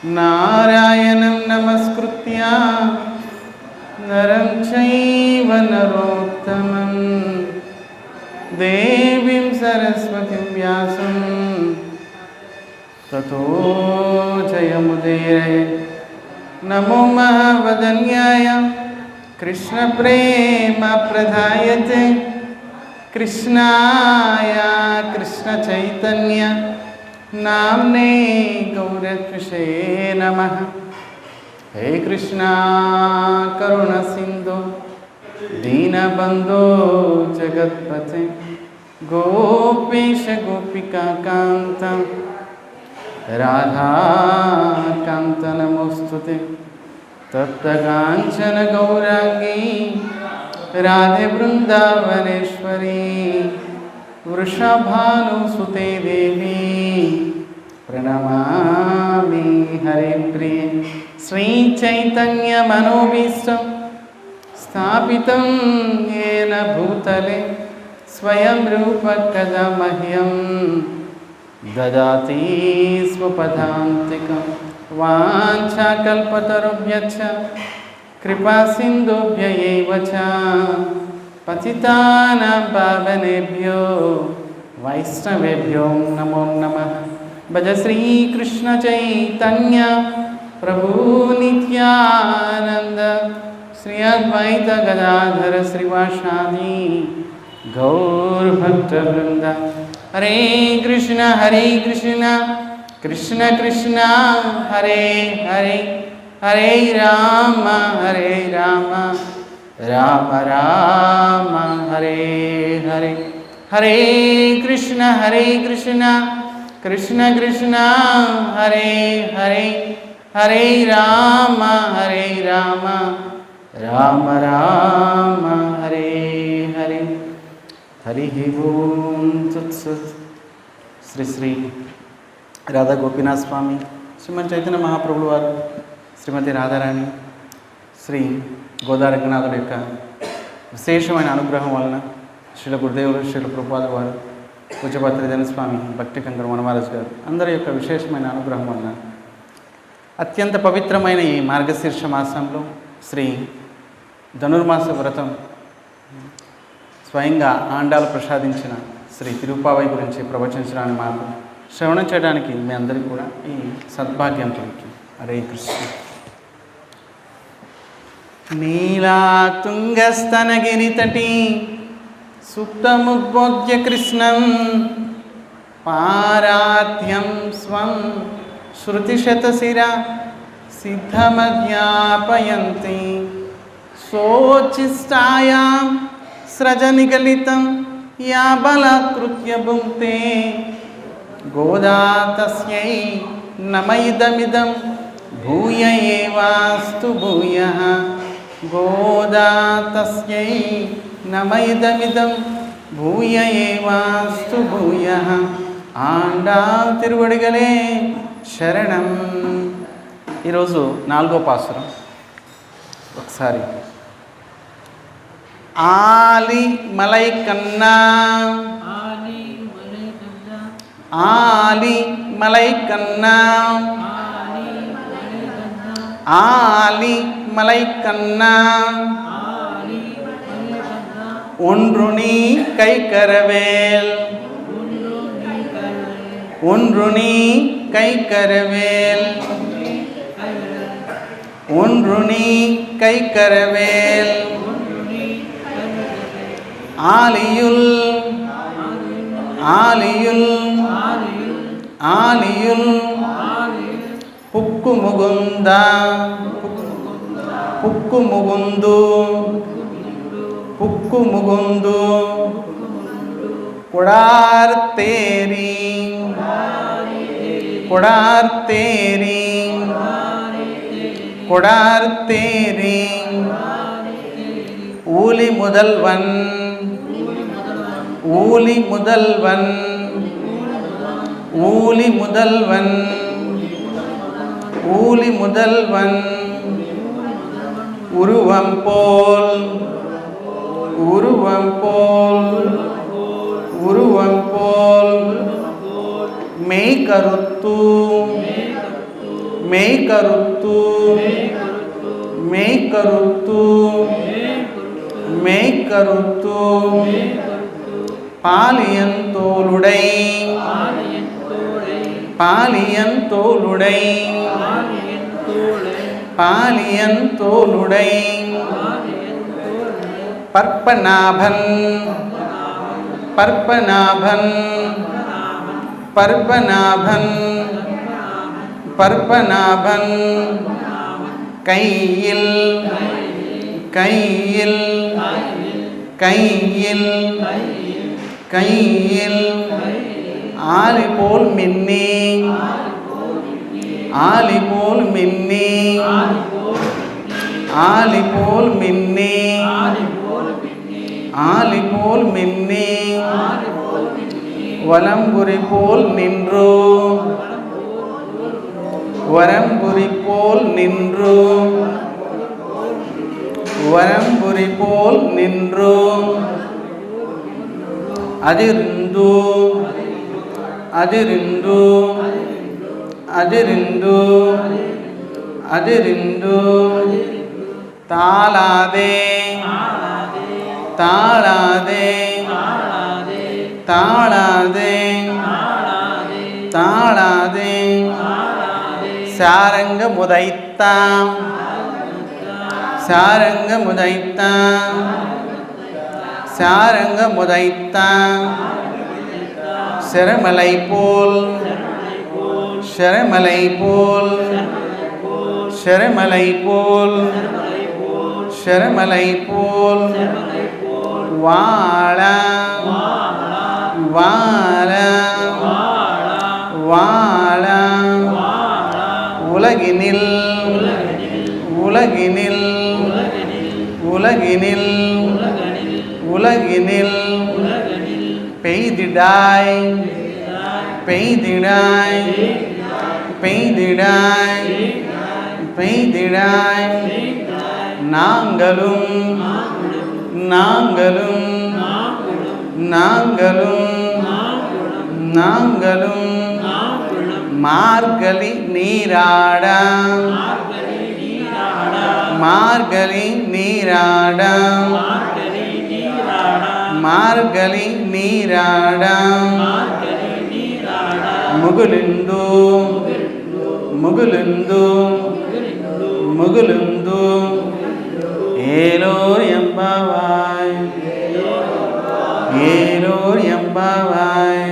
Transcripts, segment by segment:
నారాయణం నమస్కృత్య నరం చైవ నరోత్తమం దేవీం సరస్వతిం వ్యాసం తతో జయముదీరయే. నమో మహావదన్యాయ కృష్ణ ప్రేమ ప్రదాయతే కృష్ణాయ కృష్ణ చైతన్య నామ్నే గౌరత్విషే నమః. హే కృష్ణ కరుణ సింధు దీనబంధో జగత్పతే గోపీశ గోపికా కాంత రాధాకాంత నమోస్తుతే. తప్త కాంచన గౌరాంగీ రాధే బృందావనేశ్వరీ వృషభానుసుతే దేవీ ప్రణమామి హరిప్రియ. శ్రీచైతన్య మనోభీష్టం స్థాపితం येन భూతలే స్వయం రూప కదా మహ్యం దదాతి స్వపదాంతికం. వాంఛాకల్పతరుభ్యశ్చ కృపా సింధుభ్య ఏవ చ పతితానాం పావనేభ్యో వైష్ణవేభ్యో నమో నమః. భజ శ్రీకృష్ణ చైతన్య ప్రభు నిత్యానంద శ్రీ అద్వైత గదాధర శ్రీవాసాది గౌరభక్తవృంద. హరే కృష్ణ కృష్ణ కృష్ణ హరే హరే హరే రామ రామ రామ హరే హరే. హరే కృష్ణ కృష్ణ కృష్ణ హరే హరే హరే రామ రామ రామ హరే హరే. హరి ఓం తత్సత్. శ్రీ శ్రీ రాధా గోపీనాథ స్వామి, శ్రీమతి చైతన్య మహాప్రభుల వారు, శ్రీమతి రాధారాణి, శ్రీ గోదారంగనాథుల యొక్క విశేషమైన అనుగ్రహం వలన శ్రీల గురుదేవులు, శ్రీల ప్రభుపాద వారు, పూజ్యపత్రిజన స్వామి, భక్తి కంకర వనమహారాజు గారు అందరి యొక్క విశేషమైన అనుగ్రహం వలన అత్యంత పవిత్రమైన ఈ మార్గశీర్ష మాసంలో శ్రీ ధనుర్మాస వ్రతం స్వయంగా ఆండాలు ప్రసాదించిన శ్రీ తిరుపావై గురించి ప్రవచించడానికి మాకు శ్రవణం చేయడానికి మీ అందరికీ కూడా ఈ సద్భాగ్యం కలిగింది. హరే కృష్ణ. నీలా తుంగస్తనగిరితటి సుప్తముద్బోధ్య కృష్ణం పారాధ్యం స్వం శృతిశతశిర సిద్ధమధ్యాపయంతి సోచిష్టాయాం స్రజనిగలితం యా బలాత్కృత్య భుంక్తే గోదా తస్యై నమైదమిదం భూయ ఏవాస్తు భూయః. గోదా తస్యై నమైదమిదం భూయ ఏవాస్తు భూయః. ఆండాల్ తిరువడిగలే శరణం. ఈరోజు 4వ పాసురం. ఒకసారి ఆలి మలై కన్నా ఆలి మలై కన్నా ఆలి మలై కన్నా ஒன்றுனி கைக்கரவேல் ஒன்றுனி கைக்கரவேல் ஒன்றுனி கைக்கரவேல் ஆலியுல் ஆலியுல் ஆலியுல் புக்கு முகுந்தா புக்கு முகுந்து புக்கு முகுந்து கொடார் தேரி கொடார் தேரி கொடார் தேரி ஊலி முதல்வன் ஊலி முதல்வன் ஊலி முதல்வன் ஊலி முதல்வன் உருவம் போல் உருவம் போல் உருவம் போல் மெய் கருத்து மெய் கருத்து மெய் கருத்து மெய் கருத்து பாலியந்தோளுடை பாலியந்தோளுடை பாலியந்தோளுடை பற்பநாபன் பற்பநாபன் பற்பநாபன் பற்பநாபன் கையில் கையில் கையில் கையில் ஆலி போல் மின்னி ஆலி போல் மின்னி ஆலி போல் மின்னி ஆலி போல் மின்னி வலம்புரி போல் நின்று வரம்புரி போல் நின்று வரம்புரி போல் நின்று அதிர்ந்து அதிர்ந்து அதிர்ந்து அதிர்ந்து தாளாதே தாளாதே தாளாதே தாளாதே Saranga முதைத்தாம் Saranga முதைத்தாம் Saranga முதைத்தாம் శరమలై pole శరమలై pole శరమలై pole శరమలై pole వాళ వాళ వాళ உலகினில் உலகினில் உலகினில் உலகினில் பெய்திடாய் பெய்திடாய் பெய்திடாய் பெய்திடாய் நாங்களும் நாங்களும் நாங்களும் நாங்களும் மார்கழி நீராட மார்கழி நீராட మార్గలి నీరాడం ముగులిందు ముగులిందు ముగులిందు ఏలోర్ ఎంబావాయ్ ఏలోర్ ఎంబావాయ్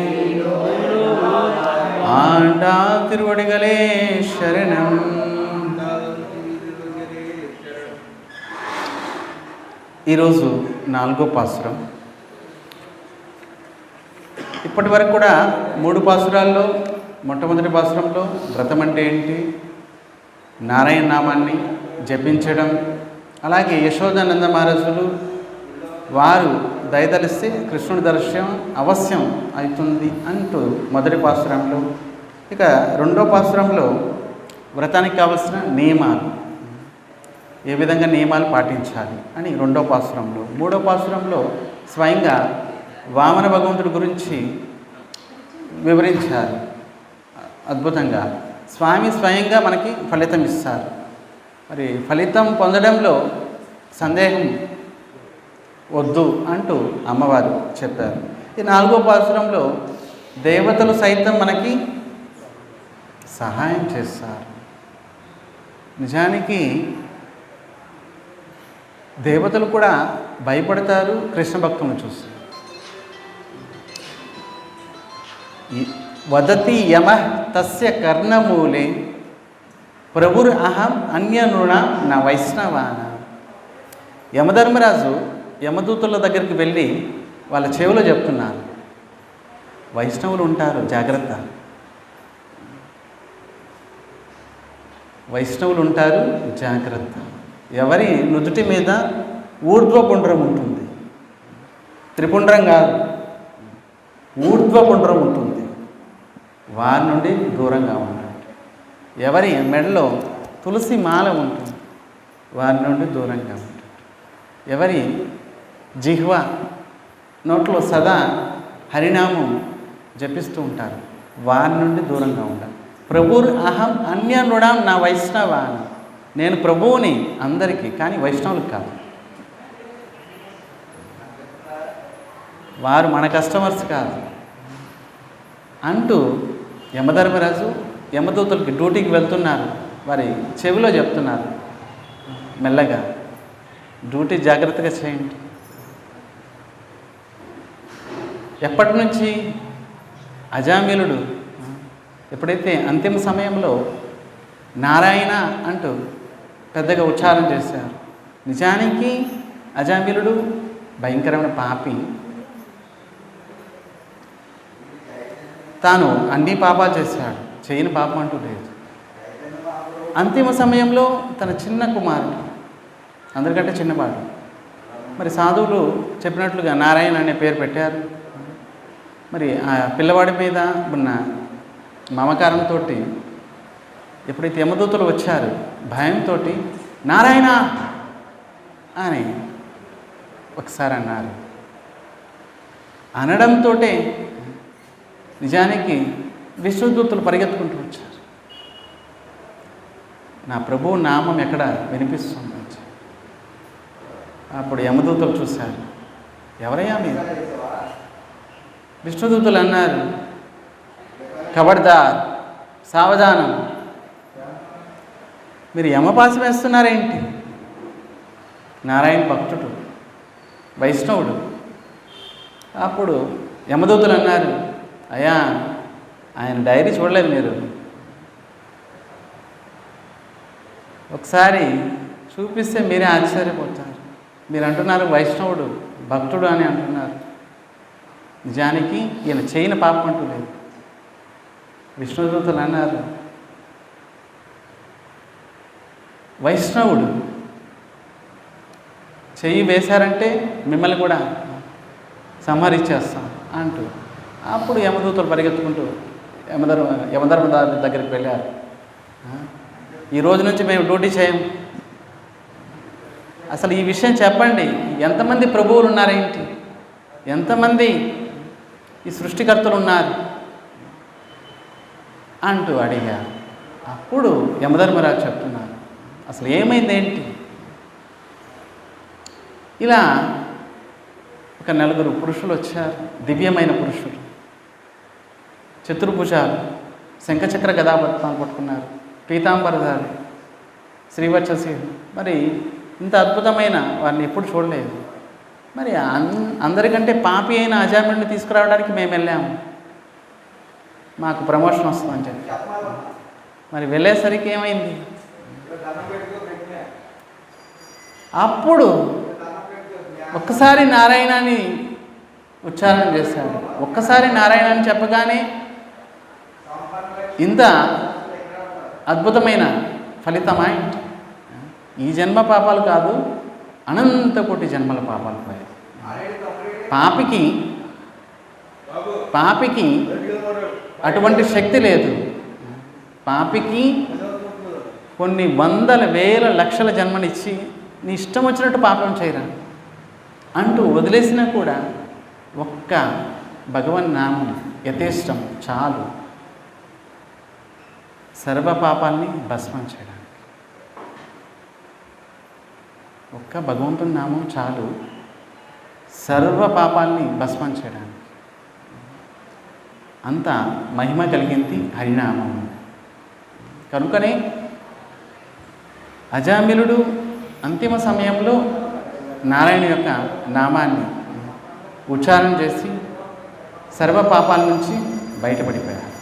ఆండా తిరువడిగలే శరణం. ఈరోజు 4వ పాసురం. ఇప్పటి వరకు కూడా 3 పాసురాల్లో మొట్టమొదటి పాసురంలో వ్రతం అంటే ఏంటి, నారాయణ నామాన్ని జపించడం, అలాగే యశోదానంద మహారాజులు వారు దయతలిస్తే కృష్ణుడి దర్శనం అవశ్యం అవుతుంది అంటూ మొదటి పాసురంలో, ఇక 2వ పాసురంలో వ్రతానికి కావలసిన నియమాలు, ఏ విధంగా నియమాలు పాటించాలి అని 2వ పాసురంలో, 3వ పాసురంలో స్వయంగా వామన భగవంతుడి గురించి వివరించారు. అద్భుతంగా స్వామి స్వయంగా మనకి ఫలితం ఇస్తారు. మరి ఫలితం పొందడంలో సందేహం వద్దు అంటూ అమ్మవారు చెప్పారు. ఈ 4వ పాసురంలో దేవతలు సైతం మనకి సహాయం చేస్తారు. నిజానికి దేవతలు కూడా భయపడతారు కృష్ణ భక్తులను చూసి. వదతి యమ తస్య కర్ణమూలే ప్రభుర్ అహం అన్యనృణ నా వైష్ణవాన. యమధర్మరాజు యమదూతుల దగ్గరికి వెళ్ళి వాళ్ళ చెవిలో చెప్తున్నారు, వైష్ణవులు ఉంటారు జాగ్రత్త, వైష్ణవులు ఉంటారు జాగ్రత్త. ఎవరి నుదుటి మీద ఊర్ధ్వపుండ్రం ఉంటుంది, త్రిపుండ్రం కాదు, ఊర్ధ్వపుండ్రం ఉంటుంది, వారి నుండి దూరంగా ఉండండి. ఎవరి మెడలో తులసి మాల ఉంటుంది, వారి నుండి దూరంగా ఉండండి. ఎవరి జిహ్వ నోట్లో సదా హరినామం జపిస్తూ ఉంటారు, వారి నుండి దూరంగా ఉండాలి. ప్రభుర్ అహం అన్యనుడాం నా వైష్ణవ. నేను ప్రభువుని అందరికీ, కానీ వైష్ణవులకు కాదు. వారు మన కస్టమర్స్ కాదు అంటూ యమధర్మరాజు యమదూతలకి డ్యూటీకి వెళ్తున్నారు. వారి చెవిలో చెప్తున్నారు, మెల్లగా డ్యూటీ జాగ్రత్తగా చేయండి. ఎప్పటి నుంచి? అజామిలుడు ఎప్పుడైతే అంతిమ సమయంలో నారాయణ అంటూ పెద్దగా ఉచ్చారణ చేశారు. నిజానికి అజామిలుడు భయంకరమైన పాపి. తాను అన్ని పాపాలు చేశాడు, చేయని పాపం అంటూ లేదు. అంతిమ సమయంలో తన చిన్న కుమారుడు, అందరికంటే చిన్నవాడు, మరి సాధువులు చెప్పినట్లుగా నారాయణ అనే పేరు పెట్టారు. మరి ఆ పిల్లవాడి మీద ఉన్న మమకారంతో ఎప్పుడైతే యమదూతలు వచ్చారు, భయంతో నారాయణ అని ఒకసారి అన్నారు. అనడంతో నిజానికి విష్ణుదూతలు పరిగెత్తుకుంటూ వచ్చారు. నా ప్రభువు నామం ఎక్కడ వినిపిస్తుంది. అప్పుడు యమదూతలు చూశారు, ఎవరయ్యా మీరు? విష్ణుదూతలు అన్నారు, ఖబర్దార్, సావధానం, మీరు యమపాసం వేస్తున్నారేంటి? నారాయణ భక్తుడు, వైష్ణవుడు. అప్పుడు యమదూతలు అన్నారు, అయ్యా ఆయన డైరీ చూడలేదు మీరు, ఒకసారి చూపిస్తే మీరే ఆశ్చర్యపోతారు. మీరు అంటున్నారు వైష్ణవుడు భక్తుడు అని అంటున్నారు, నిజానికి ఈయన చేయని పాపం అంటూ లేదు. విష్ణుదూతలు అన్నారు, వైష్ణవుడు చెయ్యి వేశారంటే మిమ్మల్ని కూడా సంహరించేస్తాం అంటూ. అప్పుడు యమదూతలు పరిగెత్తుకుంటూ యమధర్మరాజు దగ్గరికి వెళ్ళారు. ఈ రోజు నుంచి మేము డ్యూటీ చేయం, అసలు ఈ విషయం చెప్పండి, ఎంతమంది ప్రభువులు ఉన్నారేంటి, ఎంతమంది ఈ సృష్టికర్తలు ఉన్నారు అంటూ అడిగారు. అప్పుడు యమధర్మరాజు చెప్తున్నారు, అసలు ఏమైంది ఏంటి? ఇలా ఒక నలుగురు పురుషులు వచ్చారు, దివ్యమైన పురుషులు, చతుర్భుజాలు, శంఖచక్ర గదాపద్మాలు పట్టుకున్నారు, పీతాంబరధారి, శ్రీవత్ససి. మరి ఇంత అద్భుతమైన వారిని ఎప్పుడు చూడలేదు. మరి అందరికంటే పాపి అయిన అజామిలుడిని తీసుకురావడానికి మేము వెళ్ళాము, మాకు ప్రమోషన్ వస్తుందని చెప్పి. మరి వెళ్ళేసరికి ఏమైంది? అప్పుడు ఒక్కసారి నారాయణాన్ని ఉచ్చారణ చేశాడు. ఒక్కసారి నారాయణాన్ని చెప్పగానే ఇంత అద్భుతమైన ఫలితమా? ఈ జన్మ పాపాలు కాదు, అనంత కోటి జన్మల పాపాలు పోయాయి. పాపికి అటువంటి శక్తి లేదు. పాపికి కొన్ని వందల వేల లక్షల జన్మనిచ్చి నీ ఇష్టం వచ్చినట్టు పాపం చేయరా అంటూ వదిలేసినా కూడా ఒక్క భగవన్ నామం యథేష్టం చాలు సర్వ పాపాలని భస్మం చేయడానికి. ఒక్క భగవంతుని నామం చాలు సర్వ పాపాలని భస్మం చేయడానికి. అంత మహిమ కలిగింది హరినామం. కనుకనే అజామిలుడు అంతిమ సమయంలో నారాయణ యొక్క నామాన్ని ఉచ్చారణ చేసి సర్వ పాపాల నుంచి బయటపడిపోయారు.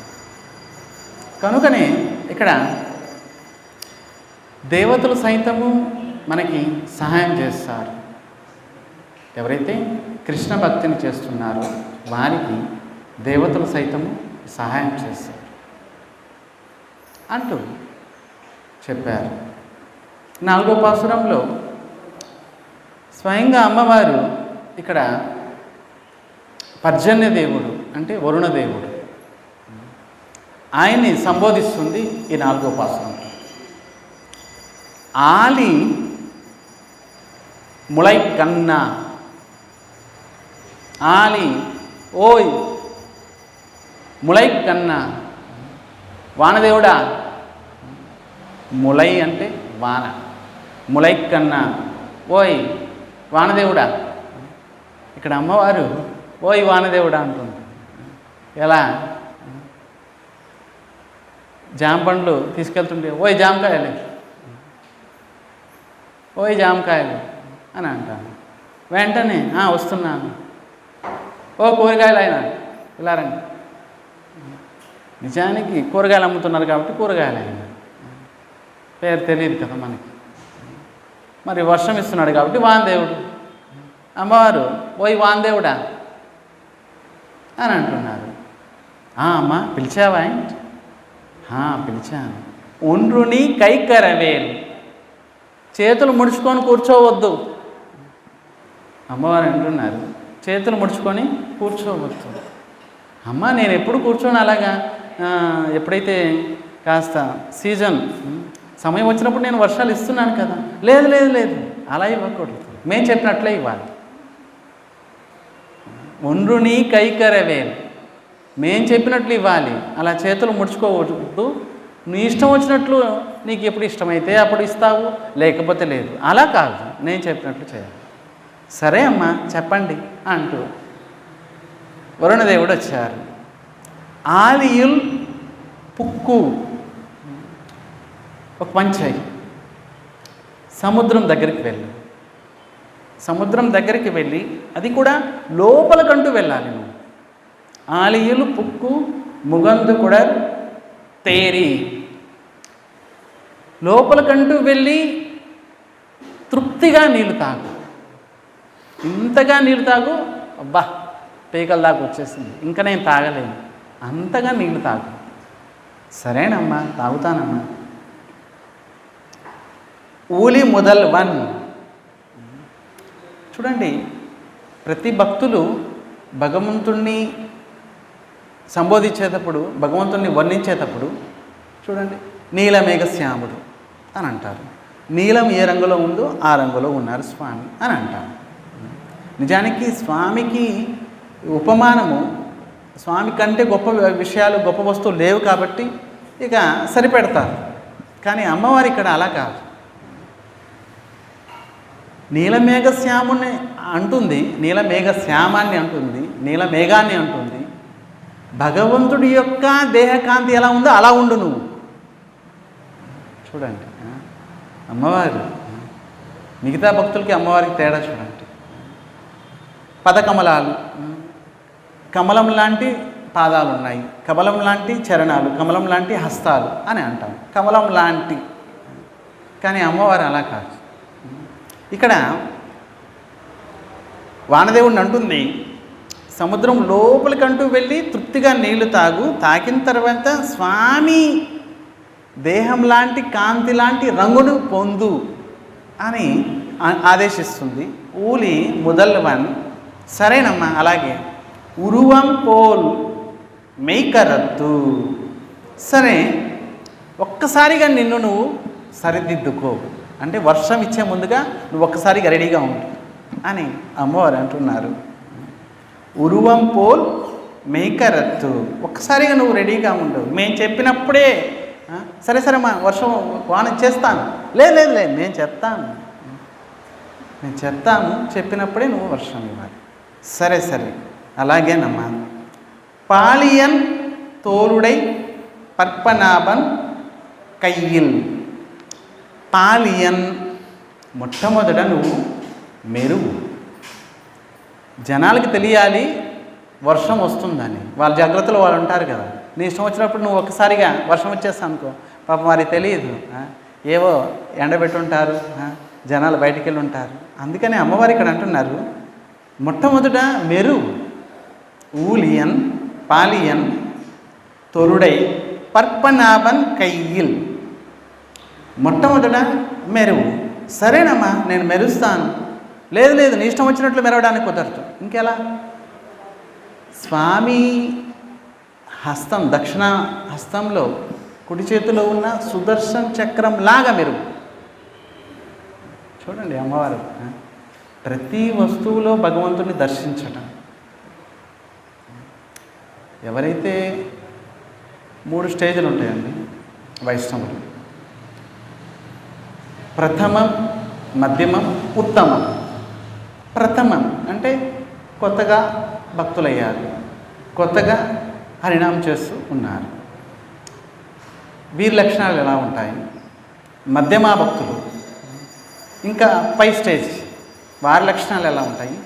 కనుకనే ఇక్కడ దేవతలు సైతము మనకి సహాయం చేస్తారు. ఎవరైతే కృష్ణ భక్తిని చేస్తున్నారో వారికి దేవతలు సైతము సహాయం చేస్తారు అంటూ చెప్పారు. 4వ పాసురంలో స్వయంగా అమ్మవారు ఇక్కడ పర్జన్య దేవుడు అంటే వరుణ దేవుడు ఆయన్ని సంబోధిస్తుంది ఈ 4వ పాసురంలో. ఆలి ముళై కన్నా, ఆలి ఓయ్ ముళై కన్నా, వానదేవుడా, ములై అంటే వాన, ములై కన్నా ఓయ్ వానదేవుడా. ఇక్కడ అమ్మవారు ఓయ్ వానదేవుడా అంటుంది. ఎలా? జామ పండ్లు తీసుకెళ్తుంటే ఓయ్ జామకాయలు, ఓయ్ జామకాయలు అని అంటాను. వెంటనే వస్తున్నాను. ఓ కూరగాయలు అయినా ఇలా రండి. నిజానికి కూరగాయలు అమ్ముతున్నారు కాబట్టి కూరగాయలు అయినా పేరు తెలియదు కదా మనకి. మరి వర్షం ఇస్తున్నాడు కాబట్టి వానదేవుడు. అమ్మవారు ఓయ్ వానదేవుడా అని అంటున్నారు. అమ్మ పిలిచావా? పిలిచాను. ఒండ్రుని కైకరవేలు, చేతులు ముడుచుకొని కూర్చోవద్దు. అమ్మవారు అంటున్నారు చేతులు ముడుచుకొని కూర్చోవద్దు. అమ్మ నేను ఎప్పుడు కూర్చోను అలాగా. ఎప్పుడైతే కాస్త సీజన్ సమయం వచ్చినప్పుడు నేను వర్షాలు ఇస్తున్నాను కదా. లేదు లేదు లేదు, అలా ఇవ్వకూడదు, మేము చెప్పినట్లే ఇవ్వాలి. ఒండ్రుని కైకరవేలు, మేం చెప్పినట్లు ఇవ్వాలి. అలా చేతులు ముడుచుకోవద్దు. నీ ఇష్టం వచ్చినట్లు, నీకు ఎప్పుడు ఇష్టమైతే అప్పుడు ఇస్తావు, లేకపోతే లేదు. అలా కాదు, నేను చెప్పినట్లు చేయాలి. సరే అమ్మా చెప్పండి అంటూ వరుణదేవుడు వచ్చారు. ఆలియుల్ పుక్కు, ఒక పంచాయి, సముద్రం దగ్గరికి వెళ్ళు. సముద్రం దగ్గరికి వెళ్ళి, అది కూడా లోపలకంటూ వెళ్ళాలి నువ్వు. ఆలియులు పుక్కు ముగందు కూడా తేరి, లోపలకంటూ వెళ్ళి తృప్తిగా నీళ్ళు తాగు. ఇంతగా నీళ్ళు తాగు, అబ్బా పీకల దాకా వచ్చేసింది, ఇంకా నేను తాగలేను, అంతగా నీళ్ళు తాగు. సరేనమ్మా తాగుతానమ్మా. ఊలి మొదల్ వన్. చూడండి, ప్రతి భక్తులు భగవంతుణ్ణి సంబోధించేటప్పుడు, భగవంతుణ్ణి వర్ణించేటప్పుడు చూడండి నీలమేఘశ్యాముడు అని అంటారు. నీలం ఏ రంగులో ఉందో ఆ రంగులో ఉన్నారు స్వామి అని అంటారు. నిజానికి స్వామికి ఉపమానము, స్వామి కంటే గొప్ప విషయాలు, గొప్ప వస్తువులు లేవు కాబట్టి ఇక సరిపెడతారు. కానీ అమ్మవారి ఇక్కడ అలా కాదు. నీలమేఘశ్యాముని అంటుంది, నీలమేఘశ్యామాన్ని అంటుంది, నీలమేఘాన్ని అంటుంది. భగవంతుడి యొక్క దేహకాంతి ఎలా ఉందో అలా ఉండు నువ్వు. చూడండి అమ్మవారు, మిగతా భక్తులకి అమ్మవారికి తేడా చూడండి. పదకమలాలు, కమలం లాంటి పాదాలు ఉన్నాయి, కమలం లాంటి చరణాలు, కమలం లాంటి హస్తాలు అని అంటాం. కమలం లాంటి, కానీ అమ్మవారు అలా కాదు. ఇక్కడ వానదేవుడిని అంటుంది, సముద్రం లోపలికంటూ వెళ్ళి తృప్తిగా నీళ్లు తాగు, తాకిన తర్వాత స్వామి దేహం లాంటి కాంతి లాంటి రంగును పొందు అని ఆదేశిస్తుంది. ఊలి మొదల్వన్, సరేనమ్మా అలాగే. ఉరువం పోల్ మెయికరద్దు, సరే ఒక్కసారిగా నిన్ను నువ్వు సరిదిద్దుకో, అంటే వర్షం ఇచ్చే ముందుగా నువ్వు ఒక్కసారిగా రెడీగా ఉండు అని అమ్మవారు అంటున్నారు. ఉరువం పోల్ మేకరత్తు, ఒక్కసారిగా నువ్వు రెడీగా ఉండు, మేము చెప్పినప్పుడే. సరే సరే మా వర్షం వాన చేస్తాను, లేదు లేదు లేదు నేను చెప్తాను, చెప్పినప్పుడే నువ్వు వర్షం ఇవ్వాలి. సరే సరే అలాగేనమ్మా. పాలియన్ తోలుడై పర్పనాభన్ కయ్యిల్. పాలియన్, మొట్టమొదట నువ్వు మెరుగు. జనాలకి తెలియాలి వర్షం వస్తుందని, వాళ్ళ జాగ్రత్తలో వాళ్ళు ఉంటారు కదా. నీ ఇష్టం వచ్చినప్పుడు నువ్వు ఒక్కసారిగా వర్షం వచ్చేస్తా అనుకో, పాపం వారికి తెలియదు, ఏవో ఎండబెట్టుంటారు, జనాలు బయటికి వెళ్ళి ఉంటారు. అందుకని అమ్మవారు ఇక్కడ అంటున్నారు, మొట్టమొదట మెరుగు. ఊలియన్ పాలియన్ తొరుడై పర్పనాభన్ కయ్యిల్, మొట్టమొదట మెరుగు. సరేనమ్మా నేను మెరుస్తాను, లేదు లేదు నీ ఇష్టం వచ్చినట్లు మెరవడానికి కుదరదు. ఇంకెలా? స్వామి హస్తం, దక్షిణ హస్తంలో కుడి చేతిలో ఉన్న సుదర్శన చక్రం లాగా మెరుగు. చూడండి అమ్మవారు ప్రతి వస్తువులో భగవంతుని దర్శించటం. ఎవరైతే 3 స్టేజ్లు ఉంటాయండి వైష్ణవులు. ప్రథమం, మధ్యమం, ఉత్తమం. ప్రథమం అంటే కొత్తగా భక్తులయ్యారు, కొత్తగా హరినామం చేస్తూ ఉన్నారు. వీరి లక్షణాలు ఎలా ఉంటాయి? మధ్యమా భక్తులు ఇంకా పై స్టేజ్, వారి లక్షణాలు ఎలా ఉంటాయి?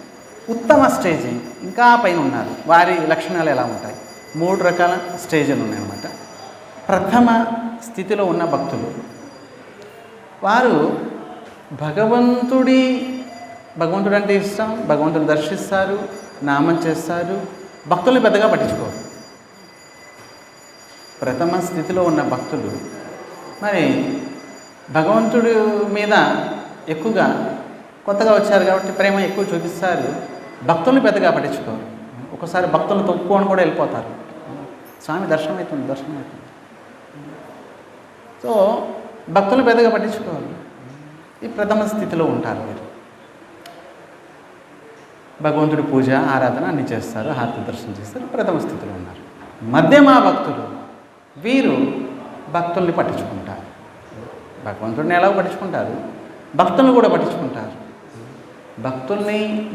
ఉత్తమ స్టేజ్ ఇంకా పైన ఉన్నారు, వారి లక్షణాలు ఎలా ఉంటాయి? 3 రకాల స్టేజ్లు ఉన్నాయన్నమాట. ప్రథమ స్థితిలో ఉన్న భక్తులు వారు భగవంతుడు అంటే ఇష్టం, భగవంతుడు దర్శిస్తారు, నామం చేస్తారు, భక్తుల్ని పెద్దగా పట్టించుకోరు. ప్రథమ స్థితిలో ఉన్న భక్తులు మరి భగవంతుడి మీద ఎక్కువగా కొత్తగా వచ్చారు కాబట్టి ప్రేమ ఎక్కువ చూపిస్తారు, భక్తుల్ని పెద్దగా పట్టించుకోరు. ఒకసారి భక్తులను తొక్కుకొని కూడా వెళ్ళిపోతారు. స్వామి దర్శనం అవుతుంది. సో భక్తులు పెద్దగా పట్టించుకోరు. ఈ ప్రథమ స్థితిలో ఉంటారు వీరు. భగవంతుడి పూజ, ఆరాధన అన్నీ చేస్తారు, హారతి దర్శనం చేస్తారు, ప్రథమ స్థితిలో ఉన్నారు. మధ్యమా భక్తులు వీరు భక్తుల్ని పట్టించుకుంటారు. భగవంతుడిని ఎలా పట్టించుకుంటారు, భక్తులను కూడా పట్టించుకుంటారు.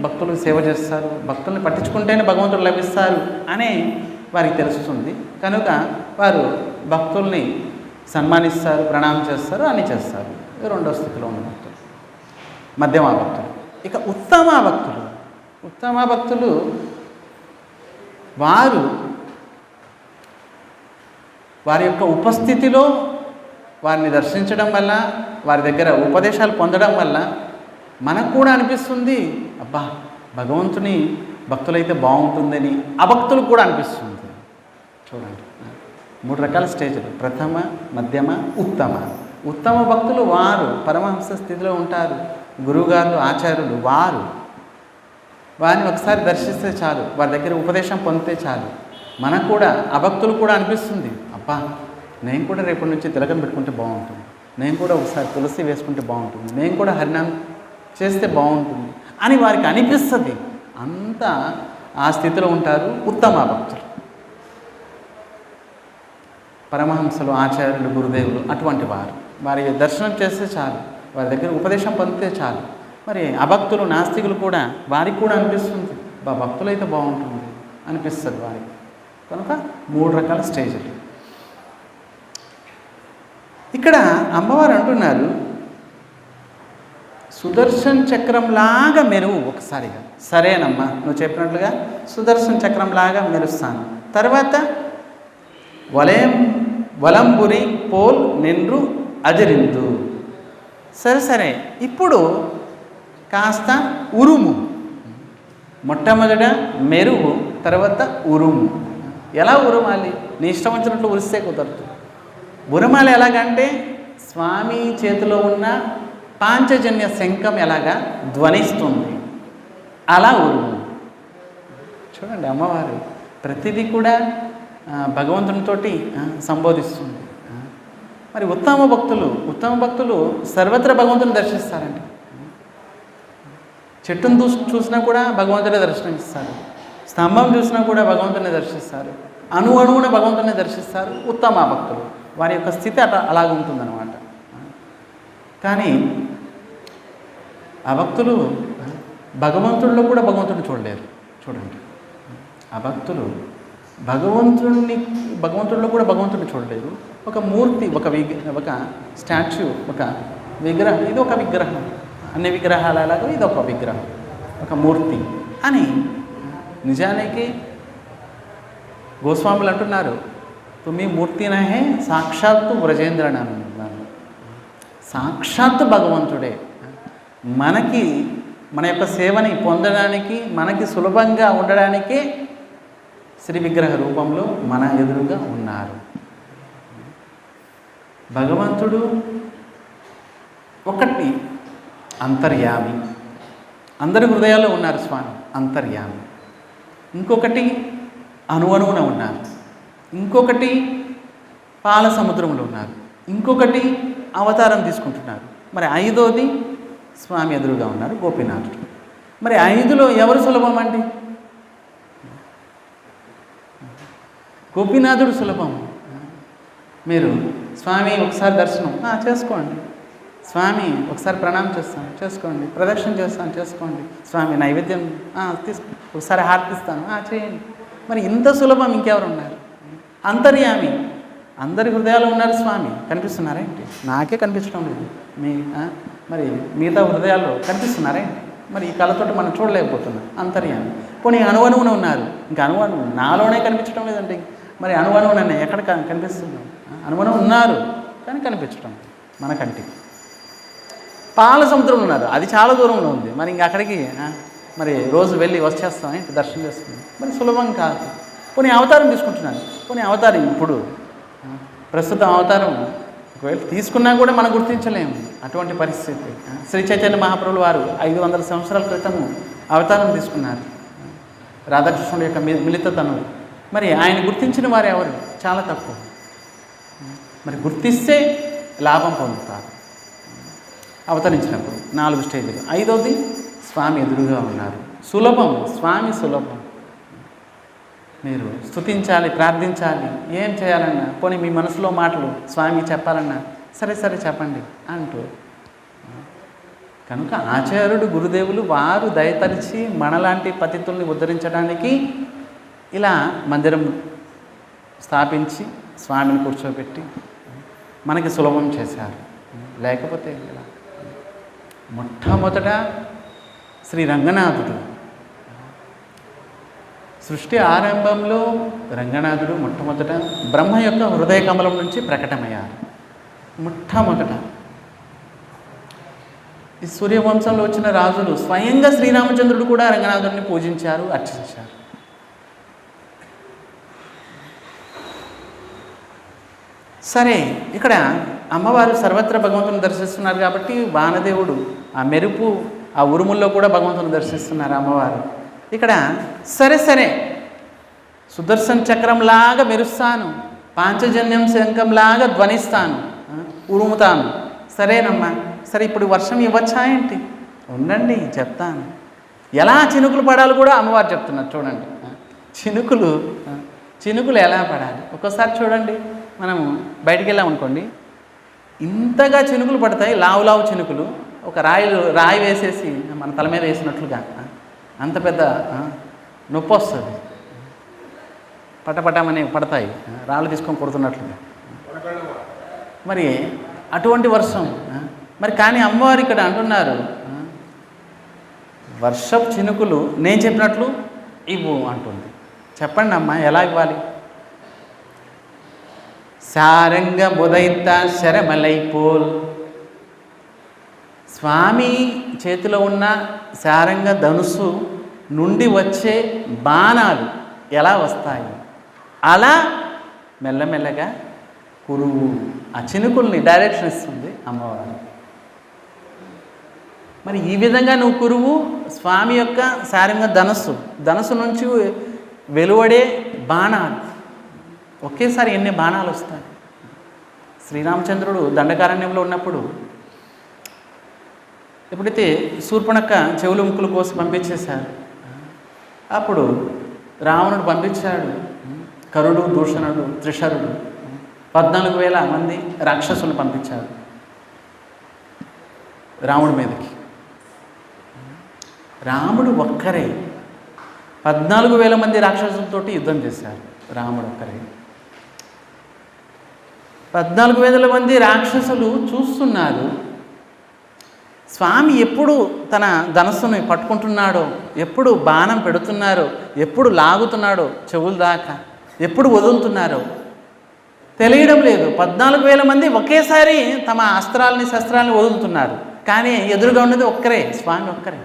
భక్తులకు సేవ చేస్తారు, భక్తుల్ని పట్టించుకుంటేనే భగవంతుడు లభిస్తారు అని వారికి తెలుస్తుంది. కనుక వారు భక్తుల్ని సన్మానిస్తారు, ప్రణామం చేస్తారు, అన్నీ చేస్తారు. రెండో స్థితిలో ఉన్న భక్తులు మధ్యమా భక్తులు. ఇక ఉత్తమ భక్తులు వారి యొక్క ఉపస్థితిలో వారిని దర్శించడం వల్ల, వారి దగ్గర ఉపదేశాలు పొందడం వల్ల మనకు కూడా అనిపిస్తుంది, అబ్బా భగవంతుని భక్తులైతే బాగుంటుందని అభక్తులకు కూడా అనిపిస్తుంది. చూడండి, 3 రకాల స్టేజ్లు: ప్రథమ, మధ్యమ, ఉత్తమ. ఉత్తమ భక్తులు వారు పరమహంస స్థితిలో ఉంటారు. గురువుగారు, ఆచార్యులు వారిని ఒకసారి దర్శిస్తే చాలు, వారి దగ్గర ఉపదేశం పొందితే చాలు. మనకు కూడా అభక్తులు కూడా అనిపిస్తుంది, అబ్బా నేను కూడా రేపటి నుంచి తిలకం పెట్టుకుంటే బాగుంటుంది, నేను కూడా ఒకసారి తులసి వేసుకుంటే బాగుంటుంది, నేను కూడా హరినామం చేస్తే బాగుంటుంది అని వారికి అనిపిస్తుంది. అంతా ఆ స్థితిలో ఉంటారు ఉత్తమ భక్తులు. పరమహంసలు, ఆచార్యులు, గురుదేవులు అటువంటి వారి దర్శనం చేస్తే చాలు, వారి దగ్గర ఉపదేశం పొందితే చాలు. మరి అభక్తులు, నాస్తికులు కూడా వారికి కూడా అనిపిస్తుంది, భక్తులైతే బాగుంటుంది అనిపిస్తుంది వారికి. కనుక 3 రకాల స్టేజ్లు. ఇక్కడ అమ్మవారు అంటున్నారు, సుదర్శన్ చక్రంలాగా మెరువు ఒకసారిగా. సరేనమ్మా, నువ్వు చెప్పినట్లుగా సుదర్శన్ చక్రంలాగా మెరుస్తాను. తర్వాత వలంబురి పోల్ నిన్ను అజరిందు. సరే, ఇప్పుడు కాస్త ఉరుము. మొట్టమొదట మెరుగు, తర్వాత ఉరుము. ఎలా ఉరుమాలి? నీ ఇష్టం వచ్చినట్లు ఉరిస్తే కుదరదు. ఉరుమాలి ఎలాగంటే స్వామి చేతిలో ఉన్న పాంచజన్య శంఖం ఎలాగా ధ్వనిస్తుంది అలా ఉరుము. చూడండి, అమ్మవారు ప్రతిదీ కూడా భగవంతునితోటి సంబోధిస్తుంది. మరి ఉత్తమ భక్తులు సర్వత్రా భగవంతుని దర్శిస్తారండి. చెట్టును చూసినా కూడా భగవంతుడే దర్శనమిస్తారు, స్తంభం చూసినా కూడా భగవంతుని దర్శిస్తారు, అణువున భగవంతుని దర్శిస్తారు ఉత్తమ భక్తులు. వారి యొక్క స్థితి అలాగుంటుందన్నమాట. కానీ ఆ భక్తులు భగవంతుడిలో కూడా భగవంతుడిని చూడలేరు. చూడండి, ఆ భక్తులు భగవంతుడిలో కూడా భగవంతుడిని చూడలేరు. ఒక మూర్తి, ఒక స్టాచ్యూ, ఒక విగ్రహం, ఇది ఒక విగ్రహం, అన్ని విగ్రహాల అలాగే ఇది ఒక విగ్రహం, ఒక మూర్తి అని. నిజానికి గోస్వాములు అంటున్నారు, తుమ్మి మూర్తి నహే సాక్షాత్తు వ్రజేంద్రని అన్నారు. సాక్షాత్తు భగవంతుడే మన యొక్క సేవని పొందడానికి, మనకి సులభంగా ఉండడానికే శ్రీ విగ్రహ రూపంలో మన ఎదురుగా ఉన్నారు. భగవంతుడు ఒకటి అంతర్యామి, అందరి హృదయాల్లో ఉన్నారు స్వామి, అంతర్యామి. ఇంకొకటి అణువున ఉన్నారు, ఇంకొకటి పాల సముద్రంలో ఉన్నారు, ఇంకొకటి అవతారం తీసుకుంటున్నారు. మరి 5వది స్వామి ఎదురుగా ఉన్నారు, గోపీనాథుడు. మరి 5లో ఎవరు సులభం అండి? గోపీనాథుడు సులభం. మీరు స్వామి ఒకసారి దర్శనం చేసుకోండి, స్వామి ఒకసారి ప్రణామం చేస్తాను చేసుకోండి, ప్రదక్షిణ చేస్తాను చేసుకోండి, స్వామి నైవేద్యం తీసుకోండి, ఒకసారి హారతిస్తాను చేయండి. మరి ఇంత సులభం ఇంకెవరు ఉన్నారు? అంతర్యామి అందరి హృదయాలు ఉన్నారు స్వామి. కనిపిస్తున్నారేంటి? నాకే కనిపించడం లేదు. మరి మిగతా హృదయాల్లో కనిపిస్తున్నారేంటి? మరి ఈ కళతోటి మనం చూడలేకపోతున్నాం. అంతర్యామి పోనీ అణువణువున ఉన్నారు. ఇంకా అణువణువు నాలోనే కనిపించడం లేదంటే మరి అణువణువున ఎక్కడ కనిపిస్తున్నాం? అణువణువు ఉన్నారు కానీ కనిపించడం మన కంటికి. పాల సముద్రంలో ఉన్నారు, అది చాలా దూరంలో ఉంది. మరి ఇంక అక్కడికి మరి రోజు వెళ్ళి వచ్చేస్తాం ఏంటి? దర్శనం చేసుకుని మరి సులభం కాదు. పోనీ అవతారం తీసుకుంటున్నాను, పోనీ అవతారం ఇప్పుడు ప్రస్తుతం అవతారం ఒకవేళ తీసుకున్నా కూడా మనం గుర్తించలేము అటువంటి పరిస్థితి. శ్రీ చైతన్య మహాప్రభులు వారు 500 సంవత్సరాల క్రితము అవతారం తీసుకున్నారు, రాధాకృష్ణుడి యొక్క మిళితతను. మరి ఆయన గుర్తించిన వారు ఎవరు? చాలా తక్కువ. మరి గుర్తిస్తే లాభం పొందుతారు. అవతరించినప్పుడు 4 స్టేజ్లు. 5వది స్వామి ఎదురుగా ఉన్నారు. సులభం, స్వామి సులభం. మీరు స్తుతించాలి, ప్రార్థించాలి, ఏం చేయాలన్నా, పోనీ మీ మనసులో మాటలు స్వామి చెప్పాలన్నా సరే చెప్పండి అంటూ. కనుక ఆచార్యుడు గురుదేవులు వారు దయతలిచి మనలాంటి పతితుల్ని ఉద్ధరించడానికి ఇలా మందిరం స్థాపించి స్వామిని కూర్చోబెట్టి మనకి సులభం చేశారు. లేకపోతే ఇలా మొట్టమొదట శ్రీ రంగనాథుడు సృష్టి ఆరంభంలో రంగనాథుడు మొట్టమొదట బ్రహ్మ యొక్క హృదయ కమలం నుంచి ప్రకటమయ్యారు. మొట్టమొదట ఈ సూర్యవంశంలో వచ్చిన రాజులు స్వయంగా శ్రీరామచంద్రుడు కూడా రంగనాథుడిని పూజించారు, అర్చించారు. సరే, ఇక్కడ అమ్మవారు సర్వత్ర భగవంతుని దర్శిస్తున్నారు కాబట్టి వానదేవుడు ఆ మెరుపు ఆ ఉరుముల్లో కూడా భగవంతుని దర్శిస్తున్నారు అమ్మవారు. ఇక్కడ సరే సుదర్శన చక్రంలాగా మెరుస్తాను, పాంచజన్యం శంఖంలాగా ధ్వనిస్తాను, ఉరుముతాను. సరేనమ్మా, సరే ఇప్పుడు వర్షం ఇవ్వచ్చా ఏంటి? ఉండండి చెప్తాను. ఎలా చినుకులు పడాలి కూడా అమ్మవారు చెప్తున్నారు. చూడండి, చినుకులు ఎలా పడాలి. ఒక్కోసారి చూడండి, మనము బయటికి వెళ్ళామనుకోండి, ఇంతగా చినుకులు పడతాయి, లావు చినుకులు. ఒక రాయి వేసేసి మన తల మీద వేసినట్లుగా అంత పెద్ద నొప్పి వస్తుంది. పటపటమని పడతాయి, రాళ్ళు తీసుకొని కొడుతున్నట్లుగా. మరి అటువంటి వర్షం. మరి కానీ అమ్మవారు ఇక్కడ అంటున్నారు, వర్షపు చినుకులు నేను చెప్పినట్లు ఇవ్వు అంటుంది. చెప్పండి అమ్మ, ఎలా ఇవ్వాలి? సారంగ బుధైత శరమలైపోల్. స్వామి చేతిలో ఉన్న సారంగ ధనుసు నుండి వచ్చే బాణాలు ఎలా వస్తాయి, అలా మెల్లమెల్లగా కురువు. ఆ చినుకుల్ని డైరెక్షన్ ఇస్తుంది అమ్మవారు. మరి ఈ విధంగా నువ్వు కురువు. స్వామి యొక్క సారంగ ధనుసు నుంచి వెలువడే బాణాలు, ఒకేసారి ఎన్ని బాణాలు వస్తాయి. శ్రీరామచంద్రుడు దండకారణ్యంలో ఉన్నప్పుడు ఎప్పుడైతే శూర్పణఖ చెవులు ముక్కులు కోసి పంపించేశారు, అప్పుడు రావణుడు పంపించాడు కరుడు, దూషణుడు, త్రిశరుడు 14,000 మంది రాక్షసులను పంపించారు రాముడి మీదకి. రాముడు ఒక్కరే 14,000 మంది రాక్షసులతోటి యుద్ధం చేశారు. రాముడు ఒక్కరే. 14,000 మంది రాక్షసులు చూస్తున్నారు. స్వామి ఎప్పుడు తన ధనస్సును పట్టుకుంటున్నాడో, ఎప్పుడు బాణం పెడుతున్నారో, ఎప్పుడు లాగుతున్నాడో చెవుల దాకా, ఎప్పుడు వదులుతున్నారో తెలియడం లేదు. 14,000 మంది ఒకేసారి తమ అస్త్రాలని శస్త్రాలని వదులుతున్నారు. కానీ ఎదురుగా ఉన్నది ఒక్కరే, స్వామి ఒక్కరే.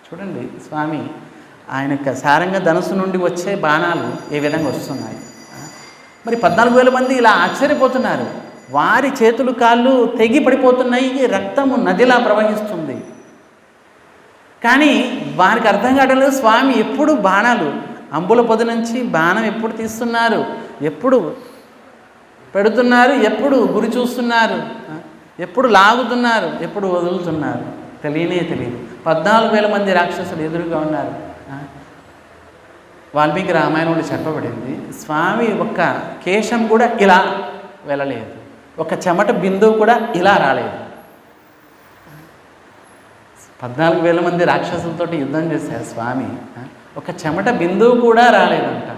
చూడండి, స్వామి ఆయన యొక్క సారంగ ధనుసు నుండి వచ్చే బాణాలు ఏ విధంగా వస్తున్నాయి. మరి 14,000 మంది ఇలా ఆశ్చర్యపోతున్నారు. వారి చేతులు కాళ్ళు తెగి పడిపోతున్నాయి, రక్తము నదిలా ప్రవహిస్తుంది. కానీ వారికి అర్థం కావడం లేదు, స్వామి ఎప్పుడు బాణాలు అంబుల పొద నుంచి బాణం ఎప్పుడు తీస్తున్నారు, ఎప్పుడు పెడుతున్నారు, ఎప్పుడు గురి చూస్తున్నారు, ఎప్పుడు లాగుతున్నారు, ఎప్పుడు వదులుతున్నారు తెలియదు. 14,000 మంది రాక్షసులు ఎదురుగా ఉన్నారు. వాల్మీకి రామాయణంలో చెప్పబడింది, స్వామి ఒక్క కేశం కూడా ఇలా వెళ్ళలేదు, ఒక చెమట బిందువు కూడా ఇలా రాలేదు. 14,000 మంది రాక్షసులతో యుద్ధం చేశారు స్వామి, ఒక చెమట బిందువు కూడా రాలేదంట.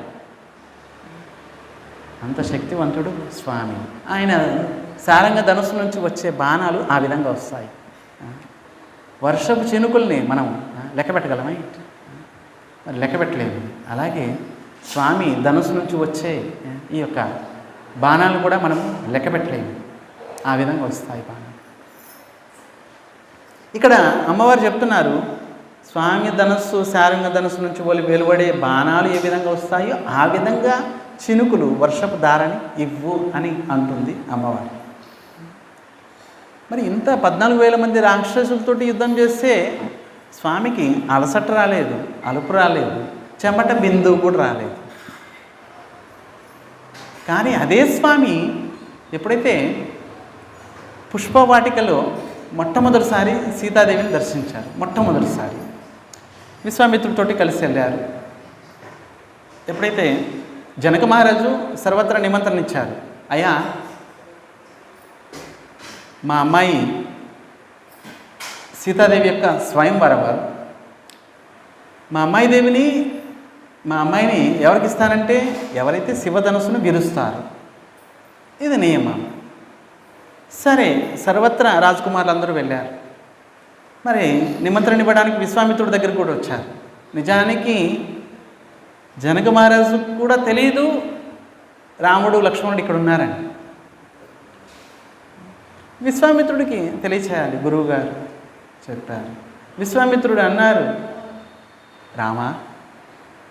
అంత శక్తివంతుడు స్వామి. ఆయన సారంగ ధనుస్సు నుంచి వచ్చే బాణాలు ఆ విధంగా వస్తాయి. వర్షపు చినుకుల్ని మనం లెక్క పెట్టగలమా? మరి లెక్క పెట్టలేదు. అలాగే స్వామి ధనుస్సు నుంచి వచ్చే ఈ యొక్క బాణాలు కూడా మనం లెక్క పెట్టలేము, ఆ విధంగా వస్తాయి బాణాలు. ఇక్కడ అమ్మవారు చెప్తున్నారు, స్వామి ధనస్సు సారంగ ధనస్సు నుంచి వెలువడే బాణాలు ఏ విధంగా వస్తాయో ఆ విధంగా చినుకులు వర్షపు దారని ఇవ్వు అని అంటుంది అమ్మవారు. మరి ఇంత 14,000 మంది రాక్షసులతోటి యుద్ధం చేస్తే స్వామికి అలసట రాలేదు, అలుపు రాలేదు, చెమట బిందువు కూడా రాలేదు. కానీ అదే స్వామి ఎప్పుడైతే పుష్పవాటికలో మొట్టమొదటిసారి సీతాదేవిని దర్శించారు, మొట్టమొదటిసారి విశ్వామిత్రుడితోటి కలిసి వెళ్ళారు. ఎప్పుడైతే జనక మహారాజు సర్వత్రా నిమంత్రణ ఇచ్చారు, అయ్యా మా అమ్మాయి సీతాదేవి యొక్క స్వయంవరం, మా అమ్మాయిని ఎవరికి ఇస్తానంటే ఎవరైతే శివధనుసును విరుస్తారో, ఇది నియమం. సరే, సర్వత్రా రాజకుమారులు అందరూ వెళ్ళారు. మరి నిమంత్రణ ఇవ్వడానికి విశ్వామిత్రుడి దగ్గరికి కూడా వచ్చారు. నిజానికి జనక మహారాజు కూడా తెలియదు రాముడు లక్ష్మణుడు ఇక్కడ ఉన్నారని. విశ్వామిత్రుడికి తెలియచేయాలి, గురువుగారు చెప్పారు. విశ్వామిత్రుడు అన్నారు, రామా,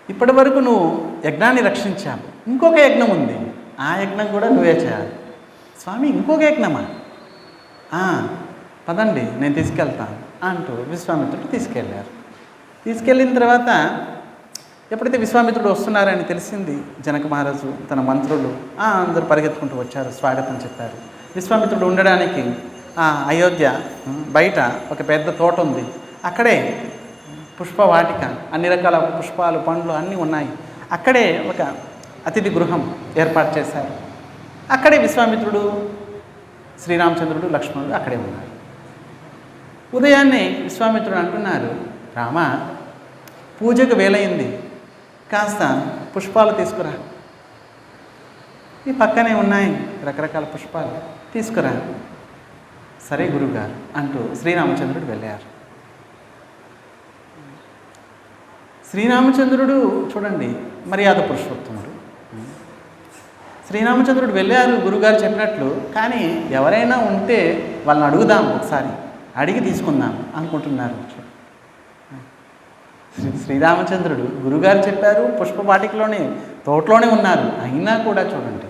ఇప్పటి వరకు నువ్వు యజ్ఞాన్ని రక్షించావు, ఇంకొక యజ్ఞం ఉంది, ఆ యజ్ఞం కూడా నువ్వే చేయాలి. స్వామి, ఇంకొక యజ్ఞమా? పదండి నేను తీసుకెళ్తాను అంటూ విశ్వామిత్రుడు తీసుకెళ్ళారు. తీసుకెళ్ళిన తర్వాత ఎప్పుడైతే విశ్వామిత్రుడు వస్తున్నారని తెలిసింది, జనక మహారాజు తన మంత్రులు అందరూ పరిగెత్తుకుంటూ వచ్చారు, స్వాగతం చెప్పారు. విశ్వామిత్రుడు ఉండడానికి అయోధ్య బయట ఒక పెద్ద తోట ఉంది, అక్కడే పుష్పవాటిక, అన్ని రకాల పుష్పాలు పండ్లు అన్నీ ఉన్నాయి. అక్కడే ఒక అతిథి గృహం ఏర్పాటు చేశారు. అక్కడే విశ్వామిత్రుడు, శ్రీరామచంద్రుడు, లక్ష్మణుడు అక్కడే ఉన్నారు. ఉదయాన్నే విశ్వామిత్రుడు అంటున్నారు, రామా, పూజకు వేలైంది, కాస్త పుష్పాలు తీసుకురా, ఈ పక్కనే ఉన్నాయి రకరకాల పుష్పాలు, తీసుకురా. సరే గురువుగారు అంటూ శ్రీరామచంద్రుడు వెళ్ళారు. శ్రీరామచంద్రుడు చూడండి మర్యాద పురుషోత్తముడు. శ్రీరామచంద్రుడు వెళ్ళారు గురుగారు చెప్పినట్లు. కానీ ఎవరైనా ఉంటే వాళ్ళని అడుగుదాం, ఒకసారి అడిగి తీసుకుందాం అనుకుంటున్నారు. శ్రీరామచంద్రుడు గురుగారు చెప్పారు, పుష్పవాటికలోనే తోటలోనే ఉన్నారు, అయినా కూడా చూడండి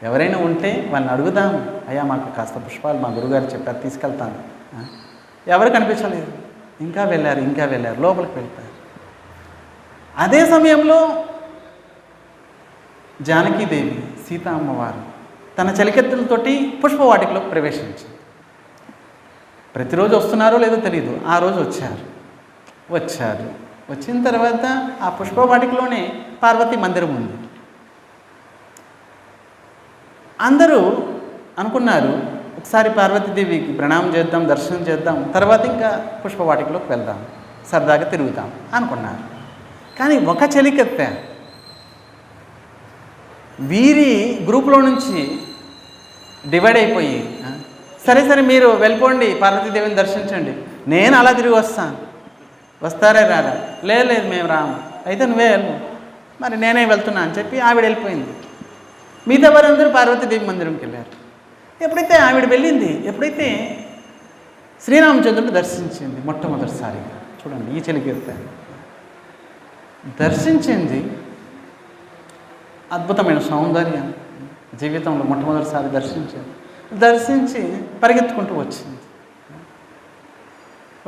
ఎవరైనా ఉంటే వాళ్ళని అడుగుదాం, అయ్యా మాకు కాస్త పుష్పాలు మా గురుగారు చెప్పారు తీసుకెళ్తాను. ఎవరు కనిపించలేదు, ఇంకా వెళ్ళారు, లోపలికి వెళ్తారు. అదే సమయంలో జానకీదేవి, సీతా అమ్మవారు తన చలికెత్తులతోటి పుష్పవాటికలోకి ప్రవేశించింది. ప్రతిరోజు వస్తున్నారో లేదో తెలియదు, ఆ రోజు వచ్చారు. వచ్చిన తర్వాత ఆ పుష్పవాటికలోనే పార్వతీ మందిరం ఉంది. అందరూ అనుకున్నారు, ఒకసారి పార్వతీదేవికి ప్రణామం చేద్దాం, దర్శనం చేద్దాం, తర్వాత ఇంకా పుష్పవాటికలోకి వెళ్దాం, సరదాగా తిరుగుతాం అనుకున్నారు. కానీ ఒక చలికెత్త వీరి గ్రూపులో నుంచి డివైడ్ అయిపోయి, సరే మీరు వెళ్ళిపోండి, పార్వతీదేవిని దర్శించండి, నేను అలా తిరిగి వస్తాను, వస్తారే రారా? లేదు మేము రాము, అయితే నువ్వే వెళ్ళు, మరి నేనే వెళ్తున్నా అని చెప్పి ఆవిడ వెళ్ళిపోయింది. మిగతా వారందరూ పార్వతీదేవి మందిరంకి వెళ్ళారు. ఎప్పుడైతే ఆవిడ వెళ్ళింది, ఎప్పుడైతే శ్రీరామచంద్రుడు దర్శించింది మొట్టమొదటిసారిగా, చూడండి ఈ చలికెత్త దర్శించింది, అద్భుతమైన సౌందర్యం, జీవితంలో మొట్టమొదటిసారి దర్శించి పరిగెత్తుకుంటూ వచ్చింది.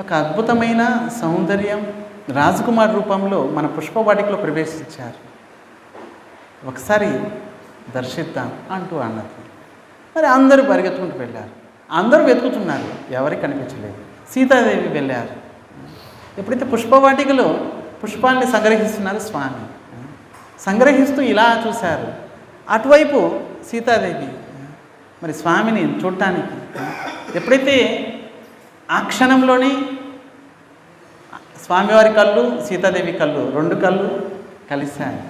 ఒక అద్భుతమైన సౌందర్యం, రాజకుమార్ రూపంలో మన పుష్పవాటికలో ప్రవేశించారు, ఒకసారి దర్శిద్దాం అంటూ అన్నది. మరి అందరూ పరిగెత్తుకుంటూ వెళ్ళారు, అందరూ వెతుకుతున్నారు, ఎవరికి కనిపించలేదు. సీతాదేవి వెళ్ళారు. ఎప్పుడైతే పుష్పవాటికలో పుష్పాన్ని సంగ్రహిస్తున్నారు స్వామి, సంగ్రహిస్తూ ఇలా చూశారు. అటువైపు సీతాదేవి మరి స్వామిని చూడటానికి ఎప్పుడైతే ఆ క్షణంలోనే స్వామివారి కళ్ళు సీతాదేవి కళ్ళు 2 కళ్ళు కలిశాయి.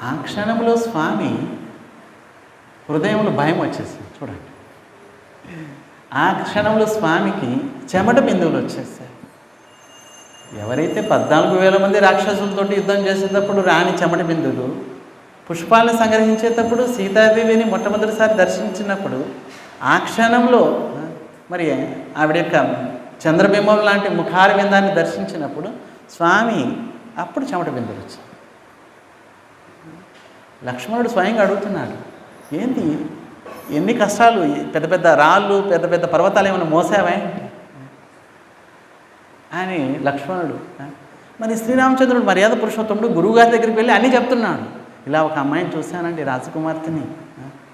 ఆ క్షణంలో స్వామి హృదయంలో భయం వచ్చేసింది. చూడండి, ఆ క్షణంలో స్వామికి చెమట బిందువులు వచ్చేసాయి. ఎవరైతే 14,000 మంది రాక్షసులతోటి యుద్ధం చేసేటప్పుడు రాని చెమట బిందువులు, పుష్పాలను సంగ్రహించేటప్పుడు సీతాదేవిని మొట్టమొదటిసారి దర్శించినప్పుడు ఆ క్షణంలో మరి ఆవిడ యొక్క చంద్రబింబం లాంటి ముఖార బిందాన్ని దర్శించినప్పుడు స్వామి అప్పుడు చెమట బిందువులు వచ్చాయి. లక్ష్మణుడు స్వయంగా అడుగుతున్నాడు, ఏంటి ఎన్ని కష్టాలు, పెద్ద పెద్ద రాళ్ళు పెద్ద పెద్ద పర్వతాలు ఏమైనా మోసావా అని లక్ష్మణుడు. మరి శ్రీరామచంద్రుడు మర్యాద పురుషోత్తముడు గురువుగారి దగ్గరికి వెళ్ళి అన్నీ చెప్తున్నాడు. ఇలా ఒక అమ్మాయిని చూశానండి, రాజకుమార్తెని,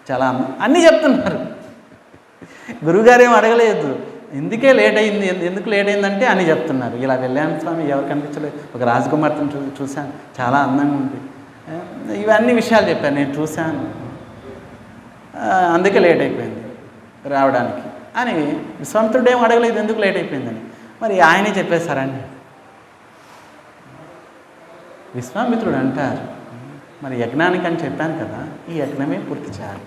చాలా అన్నీ చెప్తున్నారు. గురువుగారు ఏం అడగలేదు, ఎందుకే లేట్ అయింది, ఎందుకు లేట్ అయిందంటే అని చెప్తున్నారు. ఇలా వెళ్ళాను స్వామి, ఎవరు కనిపించలేదు, ఒక రాజకుమార్తెను చూశాను, చాలా అందంగా ఉంది, ఇవన్నీ విషయాలు చెప్పాను, నేను చూశాను, అందుకే లేట్ అయిపోయింది రావడానికి అని. విశ్వామిత్రుడు ఏం అడగలేదు ఎందుకు లేట్ అయిపోయిందని, మరి ఆయనే చెప్పేశారండి. విశ్వామిత్రుడు అంటారు, మరి యజ్ఞానికి అని చెప్పాను కదా, ఈ యజ్ఞమే పూర్తి చేయాలి.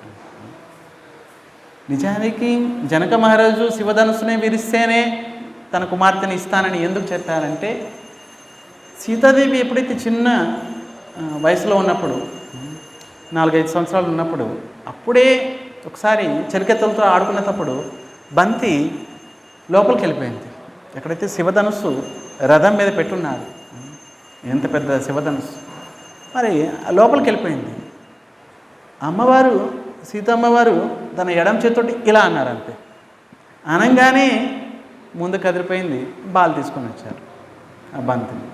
నిజానికి జనక మహారాజు శివధనుసునే విరిస్తేనే తన కుమార్తెని ఇస్తానని ఎందుకు చెప్పారంటే, సీతాదేవి ఎప్పుడైతే చిన్న వయసులో ఉన్నప్పుడు 4-5 సంవత్సరాలు ఉన్నప్పుడు అప్పుడే ఒకసారి చెరికెత్తలతో ఆడుకునేటప్పుడు బంతి లోపలికి వెళ్ళిపోయింది. ఎక్కడైతే శివధనుస్సు రథం మీద పెట్టున్నారు, ఎంత పెద్ద శివధనుస్సు, మరి లోపలికి వెళ్ళిపోయింది. అమ్మవారు సీతమ్మవారు తన ఎడమ చేతితోటి ఇలా అన్నారు, అంతే అనగానే ముందు కదిలిపోయింది, బాల్ తీసుకొని వచ్చారు ఆ బంతిని.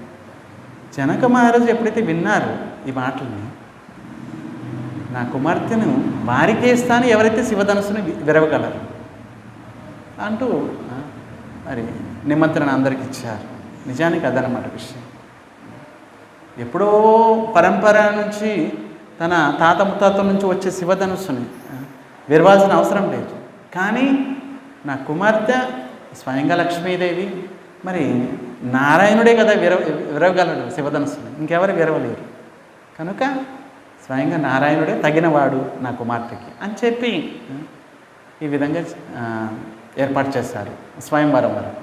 జనక మహారాజు ఎప్పుడైతే విన్నారు ఈ మాటల్ని, నా కుమార్తెను వారికే ఇస్తాను ఎవరైతే శివధనుసుని విరవగలరు అంటూ మరి నిమంత్రణ అందరికి ఇచ్చారు. నిజానికి అదనమాట విషయం. ఎప్పుడో పరంపర నుంచి తన తాత ముత్తాతల నుంచి వచ్చే శివధనుస్సుని విరవాల్సిన అవసరం లేదు. కానీ నా కుమార్తె స్వయంగా లక్ష్మీదేవి, మరి నారాయణుడే కదా విరవగలడు శివధనుస్సుని, ఇంకెవరు విరవలేరు. కనుక స్వయంగా నారాయణుడే తగినవాడు నా కుమార్తెకి అని చెప్పి ఈ విధంగా ఏర్పాటు చేశారు స్వయంవరం వరకు.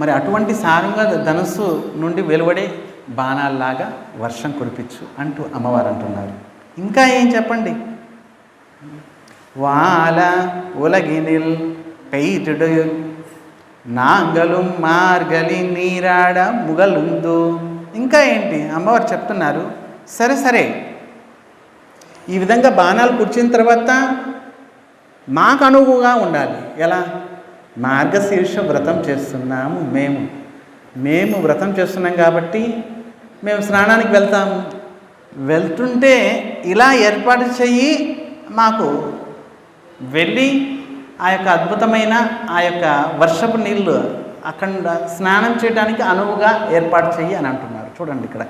మరి అటువంటి సారంగా ధనుస్సు నుండి వెలువడే బాణాల్లాగా వర్షం కురిపించు అంటూ అమ్మవారు అంటున్నారు. ఇంకా ఏం చెప్పండి, వాల ఉలగినిల్ పెయిటుడు నాంగలు మార్గలి నీరాడ ముగలుందు. ఇంకా ఏంటి అమ్మవారు చెప్తున్నారు, సరే ఈ విధంగా బాణాలు కుర్చిన తర్వాత మాకు అనువుగా ఉండాలి. ఎలా? మార్గశీర్ష వ్రతం చేస్తున్నాము, మేము వ్రతం చేస్తున్నాం కాబట్టి మేము స్నానానికి వెళ్తాము. వెళ్తుంటే ఇలా ఏర్పాటు చెయ్యి, మాకు వెళ్ళి ఆ యొక్క అద్భుతమైన ఆ యొక్క వర్షపు నీళ్ళు అక్కడ స్నానం చేయడానికి అనువుగా ఏర్పాటు చెయ్యి అని అంటున్నారు. చూడండి ఇక్కడ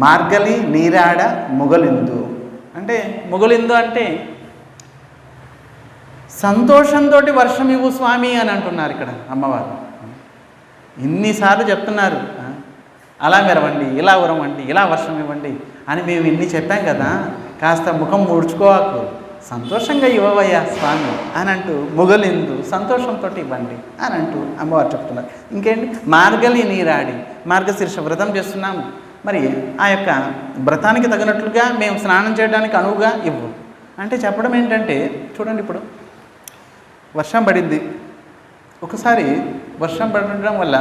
మార్గలి నీరాడ ముగలిందు అంటే, ముగలిందు అంటే సంతోషంతో వర్షం ఇవ్వు స్వామి అని అంటున్నారు ఇక్కడ అమ్మవారు. ఇన్నిసార్లు చెప్తున్నారు, అలా మెరవండి, ఇలా ఉరవండి, ఇలా వర్షం ఇవ్వండి అని మేము ఇన్ని చెప్పాం కదా, కాస్త ముఖం ముడుచుకోవాకు, సంతోషంగా ఇవ్వవయ్యా స్వామి అని అంటూ ముగలిందు సంతోషంతో ఇవ్వండి అని అంటూ అమ్మవారు చెప్తున్నారు. ఇంకేంటి, మార్గలి నీరాడి, మార్గశీర్ష వ్రతం చేస్తున్నాము, మరి ఆ యొక్క వ్రతానికి తగినట్లుగా మేము స్నానం చేయడానికి అనువుగా ఇవ్వు అంటే చెప్పడం ఏంటంటే, చూడండి ఇప్పుడు వర్షం పడింది, ఒకసారి వర్షం పడడం వల్ల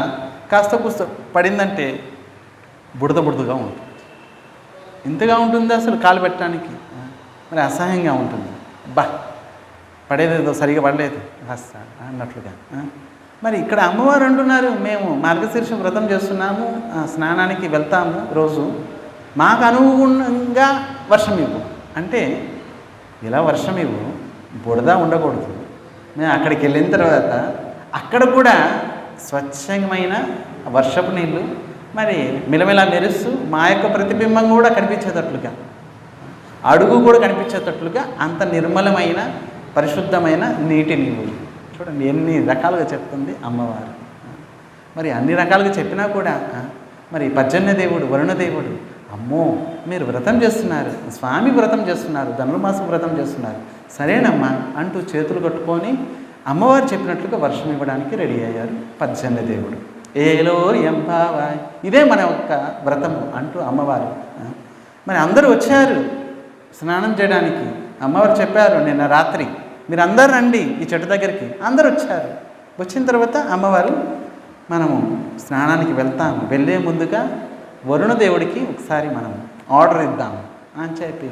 కాస్త కూస్త పడిందంటే బుడదగా ఉంటుంది. ఇంతగా ఉంటుంది అసలు కాలు పెట్టడానికి, మరి అసహ్యంగా ఉంటుంది. పడేదేదో సరిగా పడలేదు కాస్త అన్నట్లుగా. మరి ఇక్కడ అమ్మవారు అంటున్నారు, మేము మార్గశీర్ష వ్రతం చేస్తున్నాము, స్నానానికి వెళ్తాము రోజు, మాకు అనుగుణంగా వర్షం ఇవ్వు అంటే, ఇలా వర్షం ఇవ్వు, బుడద ఉండకూడదు. మేము అక్కడికి వెళ్ళిన తర్వాత అక్కడ కూడా స్వచ్ఛమైన వర్షపు నీళ్ళు మరి మిలమిలా మెరుస్తూ మా యొక్క ప్రతిబింబం కూడా కనిపించేటట్లుగా, అడుగు కూడా కనిపించేటట్లుగా అంత నిర్మలమైన పరిశుద్ధమైన నీటి నీళ్ళు. చూడండి ఎన్ని రకాలుగా చెప్తుంది అమ్మవారు. మరి అన్ని రకాలుగా చెప్పినా కూడా మరి పర్జన్య దేవుడు, వరుణ దేవుడు, అమ్మో మీరు వ్రతం చేస్తున్నారు, స్వామి వ్రతం చేస్తున్నారు, ధనుర్మాసం వ్రతం చేస్తున్నారు, సరేనమ్మా అంటూ చేతులు కట్టుకొని అమ్మవారు చెప్పినట్లుగా వర్షం ఇవ్వడానికి రెడీ అయ్యారు పర్జన్య దేవుడు. ఏలో ఎంబావాయ్, ఇదే మన యొక్క వ్రతము అంటూ అమ్మవారు. మరి అందరూ వచ్చారు స్నానం చేయడానికి. అమ్మవారు చెప్పారు నిన్న రాత్రి మీరు అందరూ రండి ఈ చెట్టు దగ్గరికి. అందరూ వచ్చారు. వచ్చిన తర్వాత అమ్మవారు మనము స్నానానికి వెళ్తాము, వెళ్ళే ముందుగా వరుణ దేవుడికి ఒకసారి మనం ఆర్డర్ ఇద్దాము అని చెప్పి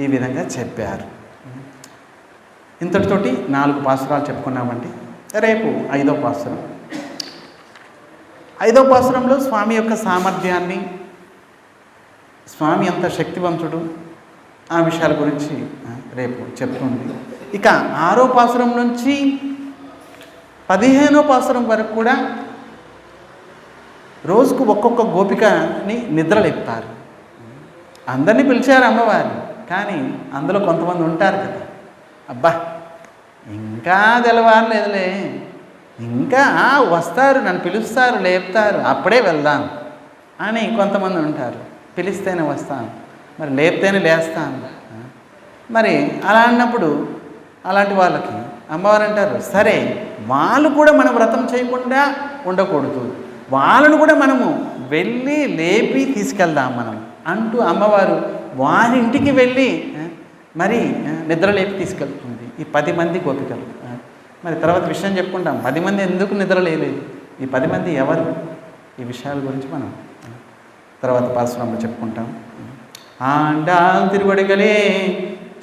ఈ విధంగా చెప్పారు. ఇంతటితోటి 4 పాసురాలు చెప్పుకున్నామండి. రేపు 5వ పాసురం. 5వ పాసురంలో స్వామి యొక్క సామర్థ్యాన్ని, స్వామి ఎంత శక్తివంతుడు ఆ విషయాల గురించి రేపు చెప్తుంది. ఇక 6వ పాసురం నుంచి 15వ పాసురం వరకు కూడా రోజుకు ఒక్కొక్క గోపికని నిద్రలేపుతారు. అందరినీ పిలిచారు అమ్మవారు, కానీ అందులో కొంతమంది ఉంటారు కదా, అబ్బా ఇంకా తెల్లవారలేదులే, ఇంకా వస్తారు, నన్ను పిలుస్తారు, లేపుతారు, అప్పుడే వెళ్దాం అని కొంతమంది ఉంటారు. పిలిస్తేనే వస్తాను, మరి లేపితేనే లేస్తాను. మరి అలా అన్నప్పుడు అలాంటి వాళ్ళకి అమ్మవారు అంటారు, సరే వాళ్ళు కూడా మనం వ్రతం చేయకుండా ఉండకూడదు, వాళ్ళను కూడా మనము వెళ్ళి లేపి తీసుకెళ్దాం మనం అంటూ అమ్మవారు వారింటికి వెళ్ళి మరి నిద్ర లేపి తీసుకెళ్తుంది ఈ 10 మంది గోపికలు. మరి తర్వాత విషయం చెప్పుకుంటాం, 10 మంది ఎందుకు నిద్ర లేలేదు, ఈ 10 మంది ఎవరు, ఈ విషయాల గురించి మనం తర్వాత పాసురంలో చెప్పుకుంటాం. ఆండాల్ తిరువడిగలే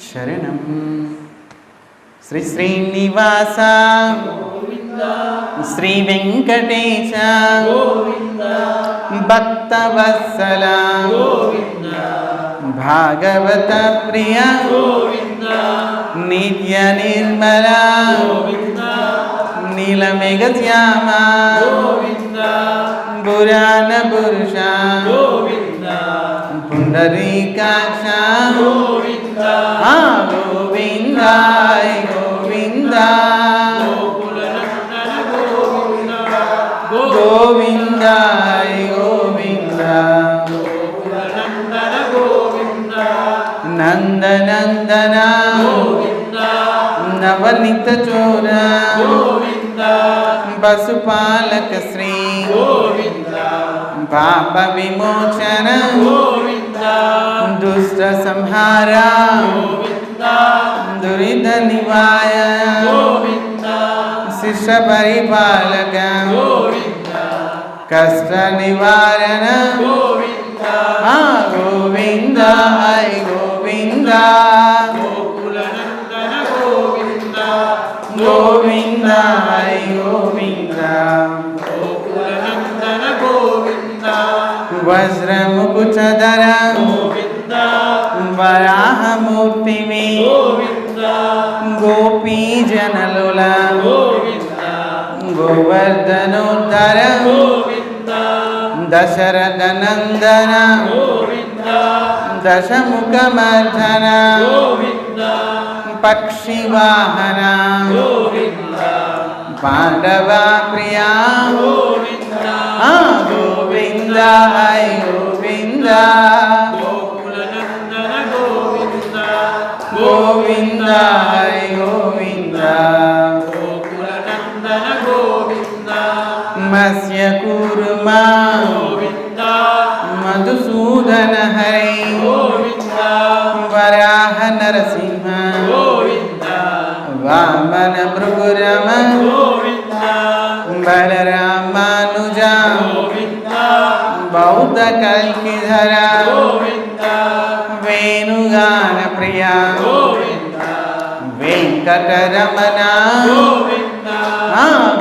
శరణం. శ్రీ శ్రీనివాస శ్రీ వెంకటేశ భక్తవత్సల భాగవత ప్రియ నిత్య నిర్మల నీలమేఘ శ్యామ పురాణ పురుష పుండరీకాక్ష గోవిందాయ గోవింద గోవిందాయ గోవింద నందనందన నవనిత చోర పశుపాలక శ్రీ పాప విమోచన దుష్ట సంహార దురిత నివాయ శిష్య పరిపాలక కష్ట నివారణ గోవింద హై గోవింద గోవింద హై గోవింద వజ్రముకుచధర వరాహమూర్తివి గోపీ జనలుల గోవర్ధనోద్ధర దశరథ నందన దశముఖమర్ధన పక్షివాహన పాండవా ప్రియా గోవింద హై గోవింద గోవింద హై గోవింద మత్స్య కూర్మా మధుసూదన హరి వరాహ నరసింహ వామన భృగురమ బలరామానుజ బౌద్ధ కల్కిధర వేణుగాన ప్రియ వెంకటరమణ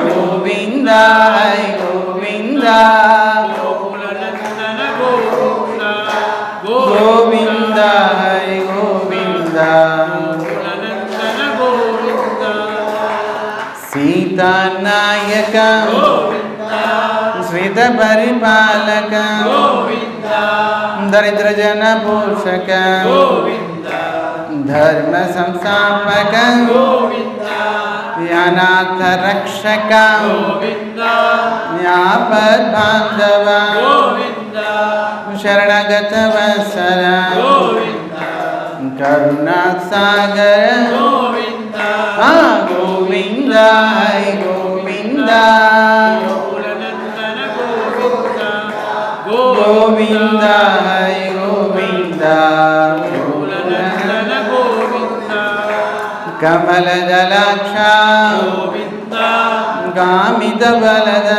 గోవింద హై గోవింద గోవింద హై గోవింద సీతానాయక परिपालक दरिद्र जन पोषक धर्म संस्थापक अनाथ रक्षक आपद बांधव शरणगत वत्सल करुणा सागर गोविंद हरि गोविंद गोविंद हरि गोविंद कमल दलाक्ष गामित बलद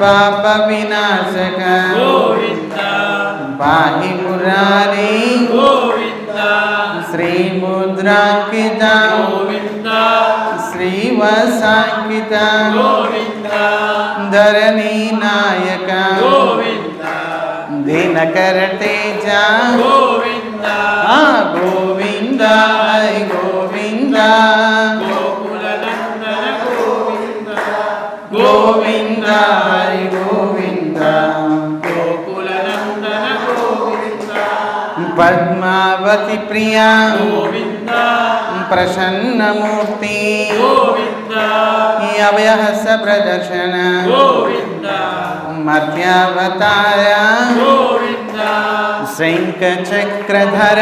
पाप विनाशक पाहि मुरारी श्री मुद्रांकित श्रीवसांकित धरणी नायक दिनकर तेजा गोविंद हरि गोविंद गोविंद हरि गोविंद पद्मावती प्रिया प्रसन्न मूर्ति अभयहस प्रदर्शन मर्त्यावतार शंख चक्रधर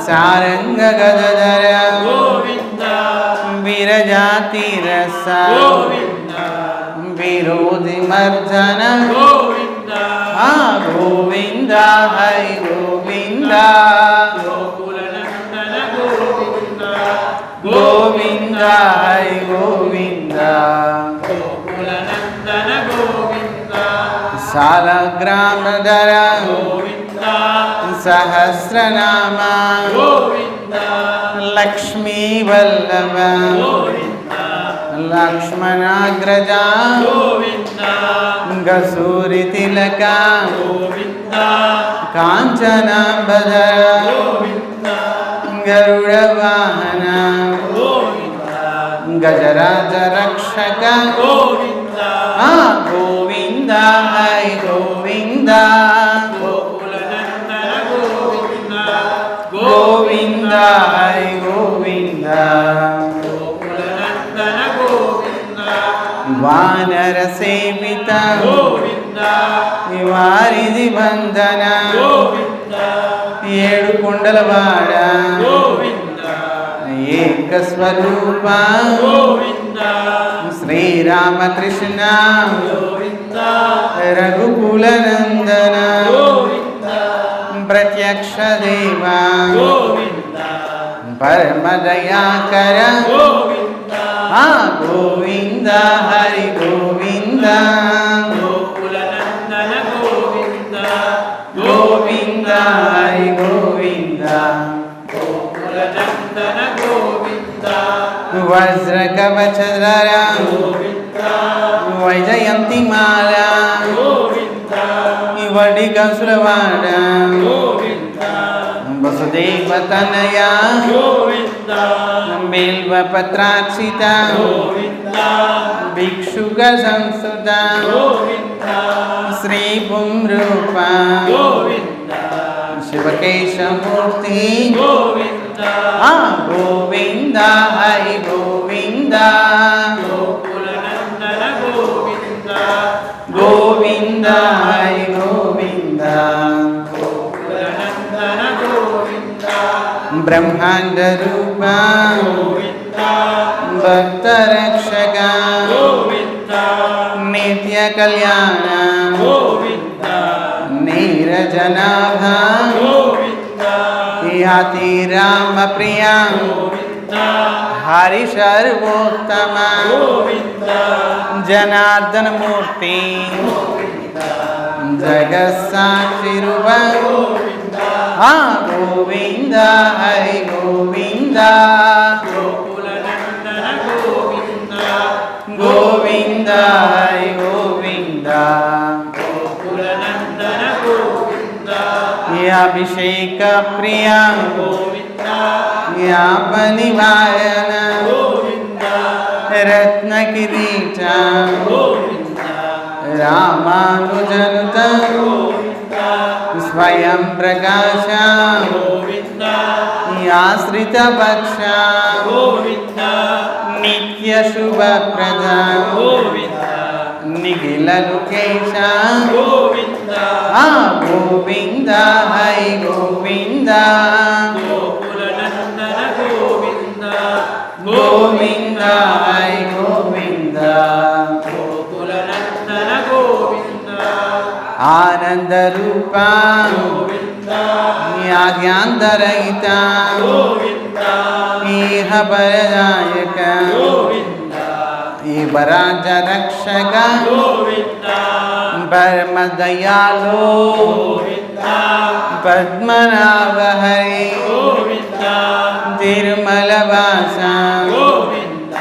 सारंग गदधर विरजाति रस विरोधि मर्जन गोविंद हरि गोविंद गोविंद हरि गोविंद शालग्रामधर सहस्रनाम लक्ष्मी वल्लभ लक्ष्मणाग्रजा गसूरि तिलक कांचनांबधर गरुड़ वाहन गजराज रक्षक गोविंद हरि गोविंद गोविंद हरि गोविंद वानर सेवित वारिधि बंधन ఏడు కొండలవాడ ఏక స్వరూప శ్రీరామకృష్ణ రఘుకుల నందన ప్రత్యక్ష దేవ పరమ దయాకర గోవింద హరి గోవింద गोविंद हरि गोविंद वज्र कवचधर वैजयंती माला वडी कंसुलवाड़ वसुदेव तनया बिल्व पत्रार्चिता भिक्षुक संसुता श्री पुंरूपा शिवकेश मूर्ति गोविंद हरि गोविंद गोविंद हरि गोविंद ब्रह्मांड रूप भक्त रक्षक नित्य कल्याण नीरजनाभ याति राम प्रिया हरि सर्वोत्तम जनार्दन मूर्ति जगत साक्षी रूप गोविंद हरि गोविंद गोविंद हरि गोविंद अभिषेक प्रिया या बनिवायन రత్నకిరీట గోవింద రామానుజనుత గోవింద స్వయం ప్రకాశ గోవింద ఆశ్రిత పక్ష గోవింద నిత్య శుభప్రద గోవింద నిఖిల కేశ గోవింద గోవింద హై గోవింద గోకుల నందన గోవింద గోవింద హై గోవింద గోకుల నందన గోవింద ఆనంద రూప గోవింద ఆద్యాంతరహిత గోవింద ఈహ పరదాయక గోవింద ఈవరాజ రక్షక గోవింద పరమ దయాలో గోవింద పద్మనాభ హరి గోవింద తిరుమల వాస గోవింద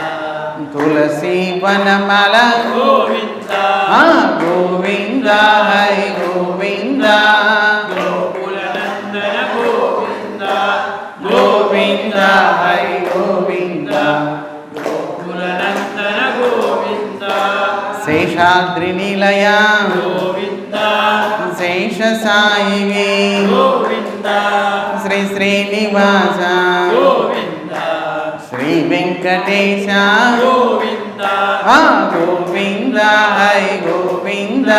తులసి వనమాల గోవింద గోవింద హరి గోవింద గోకుల నందన గోవింద గోవింద హరి గోవింద గోకుల నందన గోవింద శేషాద్రి నిలయ గోవింద శేష సాయి గోవింద శ్రీ శ్రీనివాస గోవింద శ్రీ వెంకటేశ గోవింద గోవింద హై గోవింద